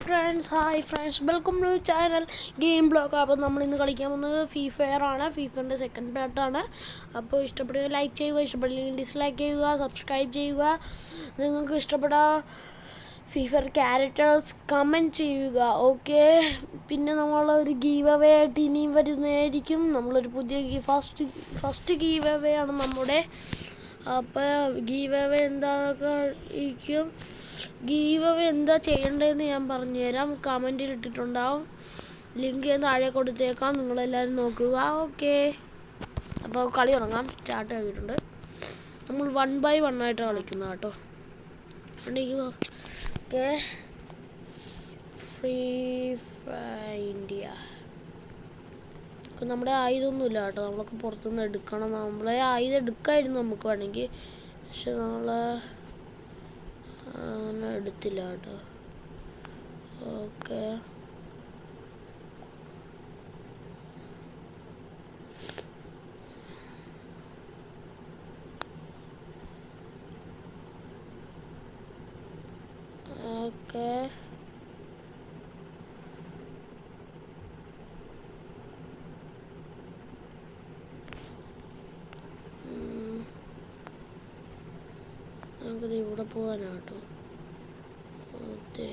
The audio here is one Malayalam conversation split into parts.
Hi friends, welcome to channel game blog. അപ്പോൾ നമ്മളിന്ന് കളിക്കാൻ പോകുന്നത് ഫ്രീ ഫയർ ആണ്. ഫീഫറിൻ്റെ സെക്കൻഡ് പാർട്ടാണ്. അപ്പോൾ ഇഷ്ടപ്പെടുക ലൈക്ക് ചെയ്യുക, ഇഷ്ടപ്പെട്ടില്ലെങ്കിൽ ഡിസ്ലൈക്ക് ചെയ്യുക, സബ്സ്ക്രൈബ് ചെയ്യുക. നിങ്ങൾക്ക് ഇഷ്ടപ്പെട്ട ഫ്രീ ഫയർ ക്യാരക്ടേഴ്സ് കമൻറ്റ് ചെയ്യുക. ഓക്കെ, പിന്നെ നമ്മളൊരു ഗീവ് അവേ ആയിട്ട് ഇനിയും വരുന്നതായിരിക്കും. നമ്മളൊരു പുതിയ ഫസ്റ്റ് ഗീവ് അവേ ആണ് നമ്മുടെ. അപ്പോൾ ഗീവ് അവേ എന്താണെന്നൊക്കെ ഇരിക്കും. ഗീവ് അവേ എന്താ ചെയ്യേണ്ടതെന്ന് ഞാൻ പറഞ്ഞുതരാം. കമൻറ്റിൽ ഇട്ടിട്ടുണ്ടാവും, ലിങ്ക് ഞാൻ താഴെ കൊടുത്തേക്കാം. നിങ്ങളെല്ലാവരും നോക്കുക. ഓക്കെ, അപ്പോൾ കളി തുടങ്ങാം. സ്റ്റാർട്ട് ആക്കിയിട്ടുണ്ട്. നമ്മൾ 1 by 1 ആയിട്ടാണ് കളിക്കുന്നത് കേട്ടോ. Okay, free fire India. നമ്മുടെ ആയുധമൊന്നുമില്ല കേട്ടോ. നമ്മളൊക്കെ പുറത്തുനിന്ന് എടുക്കണം. നമ്മളെ ആയുധം എടുക്കാമായിരുന്നു നമുക്ക് വേണമെങ്കിൽ, പക്ഷെ നമ്മൾ അങ്ങനെ എടുത്തില്ല കേട്ടോ. ഓക്കെ, ഓക്കെ, നമുക്കത് ഇവിടെ പോകാനാണ് കേട്ടോ. ഓക്കെ,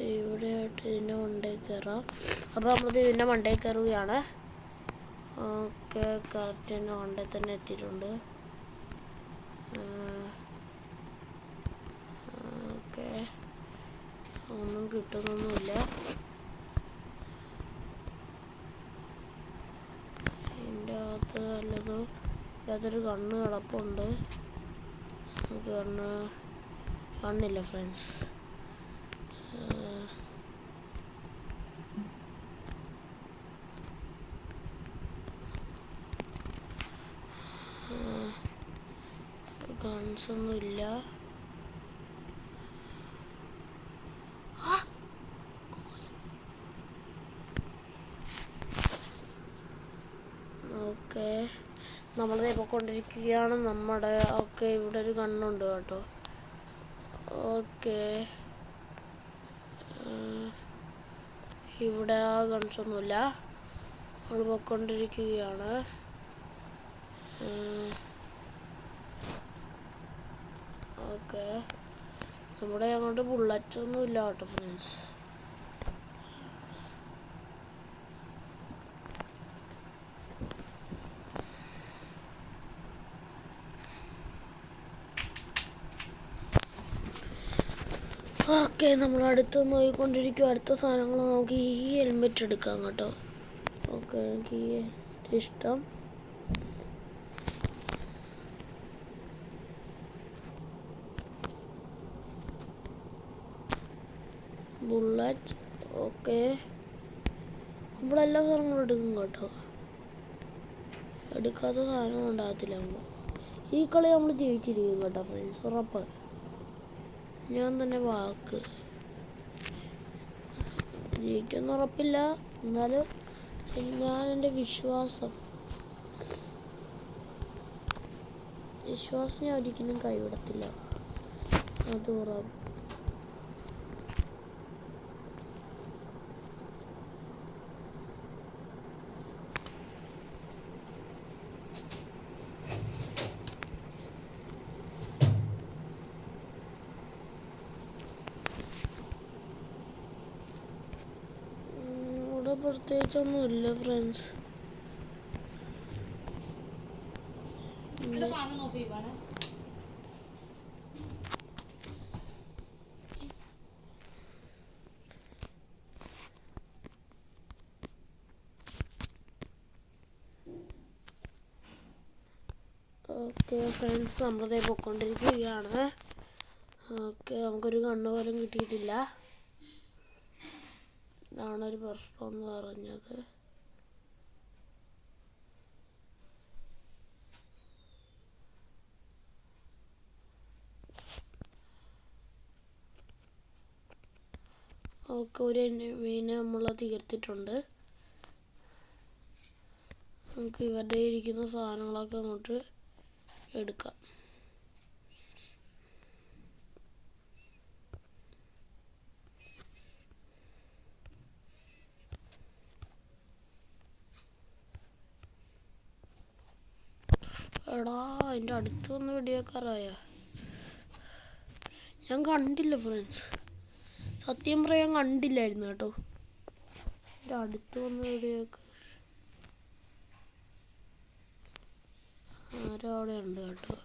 ഇവിടെ ആയിട്ട് ഇതിൻ്റെ മണ്ടയിൽ കയറാം. അപ്പോൾ നമ്മളത് ഇതിൻ്റെ മണ്ടയിൽ കയറുകയാണ്. ഓക്കെ, കറക്റ്റ് എൻ്റെ മണ്ടയിൽ തന്നെ എത്തിയിട്ടുണ്ട്. ഓക്കെ, ഒന്നും കിട്ടുന്നൊന്നുമില്ല. ഇതിൻ്റെ അകത്ത് അതൊരു കണ്ണ് കിടപ്പുണ്ട്. നമുക്ക് കണ്ണില്ല ഫ്രണ്ട്സ്. ഗൺസൊന്നും ഇല്ല. ഓക്കെ, നമ്മളത് പോയിക്കൊണ്ടിരിക്കുകയാണ് നമ്മുടെ. ഓക്കെ, ഇവിടെ ഒരു കണ്ണുണ്ട് കേട്ടോ. ഓക്കെ, ഇവിടെ ആ ഗൺസൊന്നുമില്ല. നമ്മൾ പോയിക്കൊണ്ടിരിക്കുകയാണ്. ഓക്കെ, നമ്മുടെ അങ്ങോട്ട് ബുള്ളറ്റൊന്നും ഇല്ല കേട്ടോ ഫ്രണ്ട്സ്. ഓക്കെ, നമ്മൾ അടുത്ത് നോക്കിക്കൊണ്ടിരിക്കും. അടുത്ത സാധനങ്ങൾ നമുക്ക് ഈ ഹെൽമെറ്റ് എടുക്കാം കേട്ടോ. ഓക്കെ, എനിക്ക് ഈ ഇഷ്ടം. ബുള്ളറ്റ്. ഓക്കെ, ഇവിടെ എല്ലാ സാധനങ്ങളും എടുക്കും കേട്ടോ. എടുക്കാത്ത സാധനം ഉണ്ടാകത്തില്ല. ഈ കളി നമ്മൾ ജയിച്ചിരിക്കും കേട്ടോ ഫ്രണ്ട്സ്, ഉറപ്പ്. ഞാൻ തന്നെ വാക്ക്. ജയിക്കുമെന്ന് ഉറപ്പില്ല, എന്നാലും എൻ്റെ വിശ്വാസം ഞാൻ ഒരിക്കലും കൈവിടത്തില്ല, അത് ഉറപ്പ്. പ്രത്യേകിച്ചൊന്നുമില്ല ഫ്രണ്ട്സ്. ഓക്കെ ഫ്രണ്ട്സ്, നമ്മളതേ പോയിക്കൊണ്ടിരിക്കുകയാണ്. ഓക്കെ, നമുക്കൊരു കണ്ണ് പോലും കിട്ടിയിട്ടില്ല. ഇതാണൊരു പ്രശ്നം എന്ന് പറഞ്ഞത്. ഓക്കെ, ഒരു മീനെ നമ്മൾ തീർത്തിട്ടുണ്ട്. നമുക്ക് ഇവരുടെ ഇരിക്കുന്ന സാധനങ്ങളൊക്കെ അങ്ങോട്ട് എടുക്കാം. എടാ അതിൻ്റെ അടുത്ത് വന്ന് വെടിവെക്കാറായ. ഞാൻ കണ്ടില്ല ഫ്രണ്ട്സ്, സത്യം പറയാൻ കണ്ടില്ലായിരുന്നു കേട്ടോ. എൻ്റെ അടുത്ത് വന്ന് വെടിവെക്ക ആരോ അവിടെ ഉണ്ട് കേട്ടോ.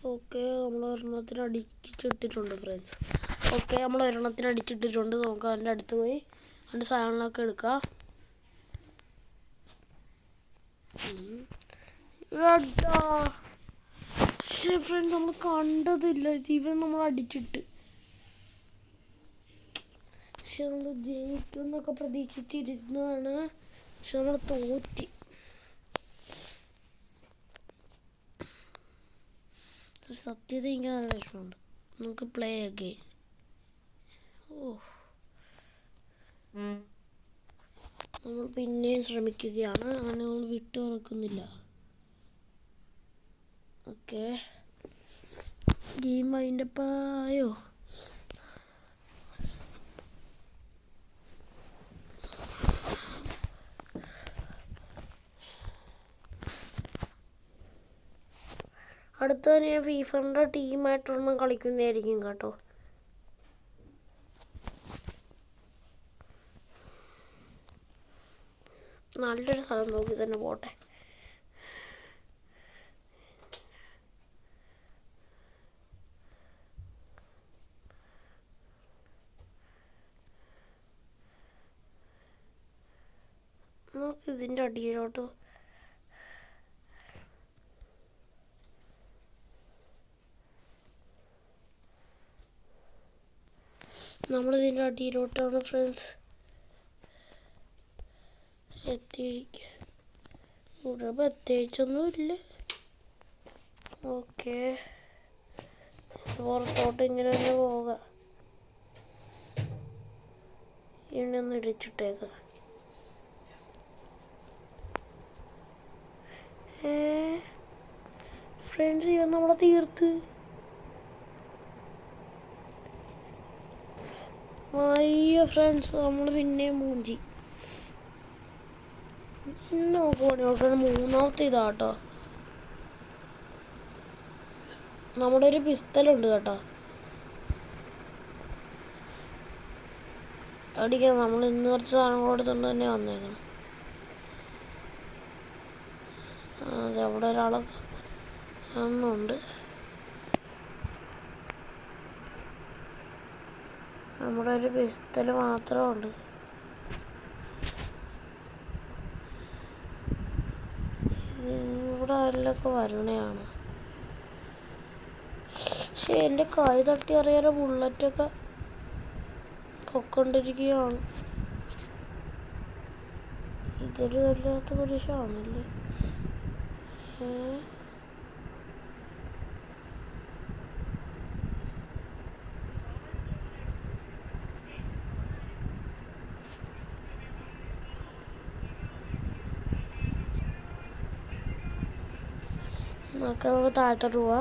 ഓക്കെ, നമ്മൾ ഒരെണ്ണത്തിന് അടിച്ചിട്ടിട്ടുണ്ട് ഫ്രണ്ട്സ്. ഓക്കെ, നമ്മൾ ഒരെണ്ണത്തിന് അടിച്ചിട്ടിട്ടുണ്ട്. നമുക്ക് അതിൻ്റെ അടുത്ത് പോയി അതിൻ്റെ സാധനങ്ങളൊക്കെ എടുക്കാം. ഫ്രണ്ട്സ്, നമ്മൾ കണ്ടതില്ല ഇവൻ നമ്മൾ അടിച്ചിട്ട്. പക്ഷെ നമ്മൾ ജയിക്കും എന്നൊക്കെ പ്രതീക്ഷിച്ചിരുന്നതാണ്. പക്ഷെ നമ്മൾ തോറ്റി. സത്യത എനിക്ക് നല്ല വിഷമമുണ്ട്. നമുക്ക് പ്ലേ അഗെയിൻ. നമ്മൾ പിന്നെയും ശ്രമിക്കുകയാണ്. അങ്ങനെ നമ്മൾ വിട്ടു തുറക്കുന്നില്ല. ഓക്കെ, ഗെയിം വൈൻഡപ്പ് ആയോ? അടുത്ത ഞാൻ ഫീഫറിൻ്റെ ടീമായിട്ടൊരെണ്ണം കളിക്കുന്നതായിരിക്കും കേട്ടോ. നല്ലൊരു സ്ഥലം നോക്കി തന്നെ പോട്ടെ. നമുക്ക് ഇതിൻ്റെ അടിയിലോട്ട് നമ്മളിതിൻ്റെ അടിയിലോട്ടാണ് ഫ്രണ്ട്സ് എത്തിയിരിക്കുക. ഇവിടെ പ്രത്യേകിച്ചൊന്നുമില്ല. ഓക്കെ, പുറത്തോട്ട് ഇങ്ങനെ തന്നെ പോകാം. ഇനിയൊന്ന് ഇടിച്ചിട്ടേക്കാം. ഫ്രണ്ട്സ്, ഇവൻ നമ്മളെ തീർത്ത്. അയ്യോ ഫ്രണ്ട്സ്, നമ്മൾ പിന്നെയും മൂഞ്ചി. നോക്കുവാണെങ്കിൽ മൂന്നാമത്തെ ഇതാട്ടോ. നമ്മുടെ ഒരു പിസ്റ്റലുണ്ട് കേട്ടോ അടിക്കാൻ. നമ്മൾ ഇന്ന് കുറച്ച് സാധനങ്ങൾ എടുത്തുകൊണ്ട് തന്നെ വന്നേക്കണം. അതെ, അവിടെ ഒരാളൊക്കെ ഒന്നുണ്ട്. നമ്മുടെ ഒരു പിസ്റ്റല് മാത്രമുണ്ട്. ഇവിടെ ആരിലൊക്കെ വരണയാണ്. പക്ഷെ എൻ്റെ കൈ തട്ടി അറിയാലോ ബുള്ളറ്റൊക്കെ പൊക്കൊണ്ടിരിക്കുകയാണ്. ഇതൊരു വല്ലാത്ത കുരിശാണല്ലേ. നമുക്ക് താഴത്തോട്ട് പോവാ.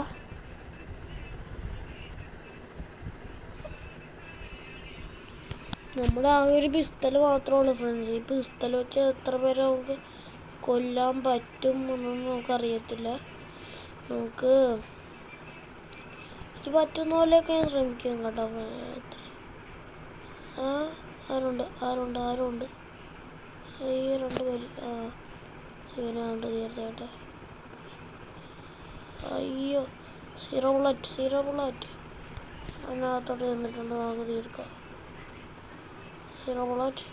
നമ്മുടെ ആകെ ഒരു പിസ്റ്റല് മാത്രമേ ഉള്ളൂ ഫ്രണ്ട്സ്. ഈ പിസ്റ്റൽ വെച്ച് എത്ര പേരെ നമുക്ക് കൊല്ലാൻ പറ്റും എന്നൊന്നും നമുക്കറിയത്തില്ല. നമുക്ക് എനിക്ക് പറ്റുന്ന പോലെയൊക്കെ ഞാൻ ശ്രമിക്കാം കേട്ടോ. ആരുണ്ട് ഈ 2 പേര്. ഇവനാണ്ട് തീർച്ചയായിട്ട്. അയ്യോ, 0 ബുള്ളറ്റ് അതിനകത്തോട്ട് ചെന്നിട്ടുണ്ട്. നമുക്ക് തീർക്കാം. 0 ബുള്ളറ്റ്.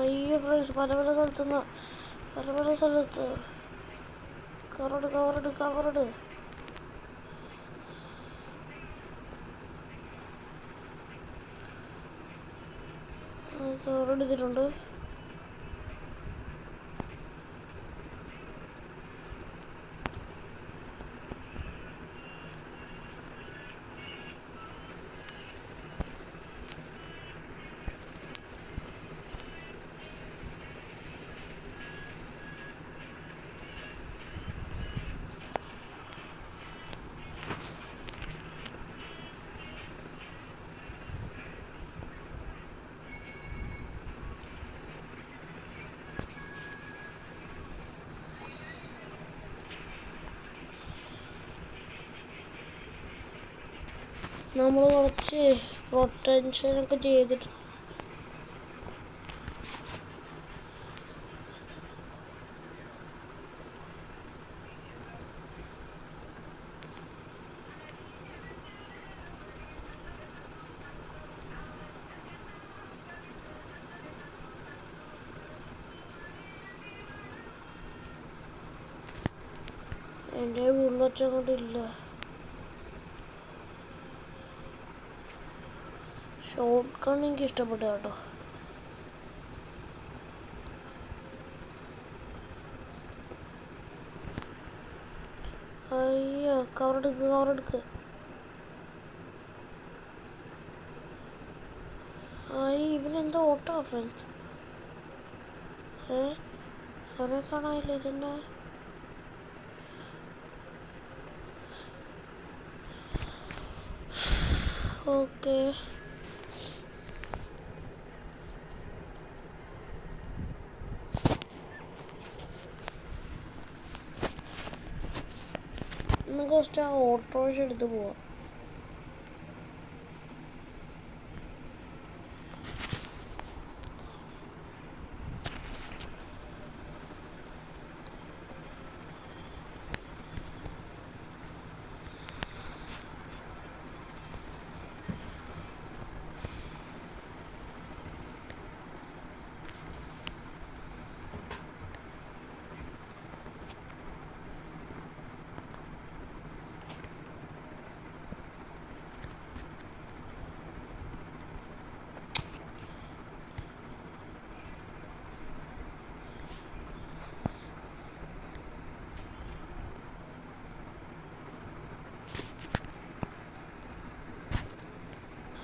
അയ്യോ ഫ്രണ്ട്സ്, പല സ്ഥലത്ത് കവറട്. കവറെടുത്തിട്ടുണ്ട്. നമ്മൾ കുറച്ച് റൊട്ടേഷനൊക്കെ ചെയ്തിട്ട് എൻ്റെ ബുള്ളറ്റ് അങ്ങോട്ടില്ല. ഷോട്ട് ഗൺ എനിക്ക് ഇഷ്ടപ്പെട്ടു കേട്ടോ. അയ്യോ, കവറെടുക്ക്. ഇവനെന്താ ഓട്ടോ ഫ്രണ്ട്സ്? അവനെ കാണാനില്ല. ഇതെന്നാ? ഓക്കെ, നമുക്ക് ഫസ്റ്റ് ആ ഓട്ടോറിക്ഷ എടുത്ത് പോവാം.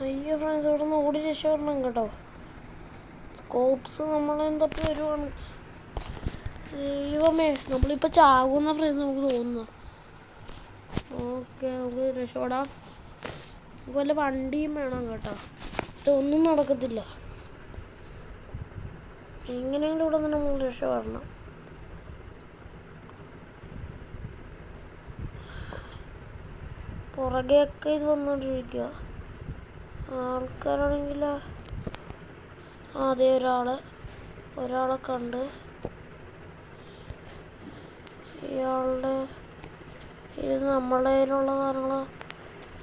അയ്യോ ഫ്രണ്ട്സ്, ഇവിടെ നിന്ന് ഓടി രക്ഷപ്പെടണം കേട്ടോ. സ്കോപ്സ് നമ്മളെന്തൊക്കെ വരുവാണ്. ദൈവമേ, നമ്മളിപ്പോൾ ചാകുന്ന ഫ്രണ്ട്സ് നമുക്ക് തോന്നുന്നു. ഓക്കെ, നമുക്ക് രക്ഷപ്പെടാം. നമുക്ക് വല്ല വണ്ടിയും വേണം കേട്ടോ. ഒന്നും നടക്കത്തില്ല. എങ്ങനെയെങ്കിലും ഇവിടെ നിന്ന് നമ്മൾ രക്ഷപ്പെടണം. പുറകെയൊക്കെ ഇത് വന്നുകൊണ്ടിരിക്കുക. ആൾക്കാരാണെങ്കിൽ അതേ ഒരാളെ കണ്ട്. ഇയാളുടെ ഇത് നമ്മളുടെ കയ്യിലുള്ള സാധനങ്ങൾ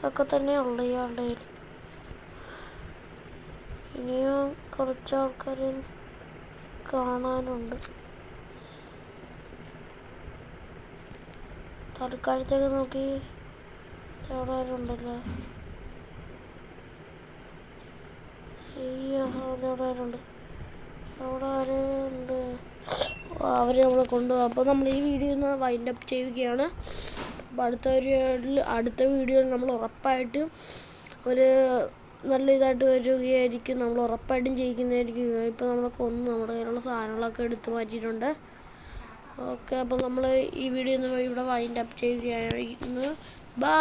ഒക്കെ തന്നെയുള്ളു ഇയാളുടെ കയ്യിൽ. ഇനിയും കുറച്ച് ആൾക്കാരെ കാണാനുണ്ട്. തൽക്കാലത്തേക്ക് നോക്കി അവിടെ ആരുണ്ടല്ലോ. അവിടെ ആരുണ്ട്. അവർ നമ്മളെ കൊണ്ടുപോകും. അപ്പോൾ നമ്മൾ ഈ വീഡിയോ ഒന്ന് വൈൻഡ് അപ്പ് ചെയ്യുകയാണ്. അപ്പോൾ അടുത്ത വീഡിയോയിൽ നമ്മൾ ഉറപ്പായിട്ടും ഒരു നല്ല ഇതായിട്ട് വരികയായിരിക്കും. നമ്മൾ ഉറപ്പായിട്ടും ജയിക്കുന്നതായിരിക്കും. ഇപ്പോൾ നമ്മളെ കൊന്ന് നമ്മുടെ കയ്യിലുള്ള സാധനങ്ങളൊക്കെ എടുത്ത് മാറ്റിയിട്ടുണ്ട്. ഓക്കെ, അപ്പോൾ നമ്മൾ ഈ വീഡിയോ ഒന്ന് ഇവിടെ വൈൻഡ് അപ്പ് ചെയ്യുകയാണ്. ബൈ.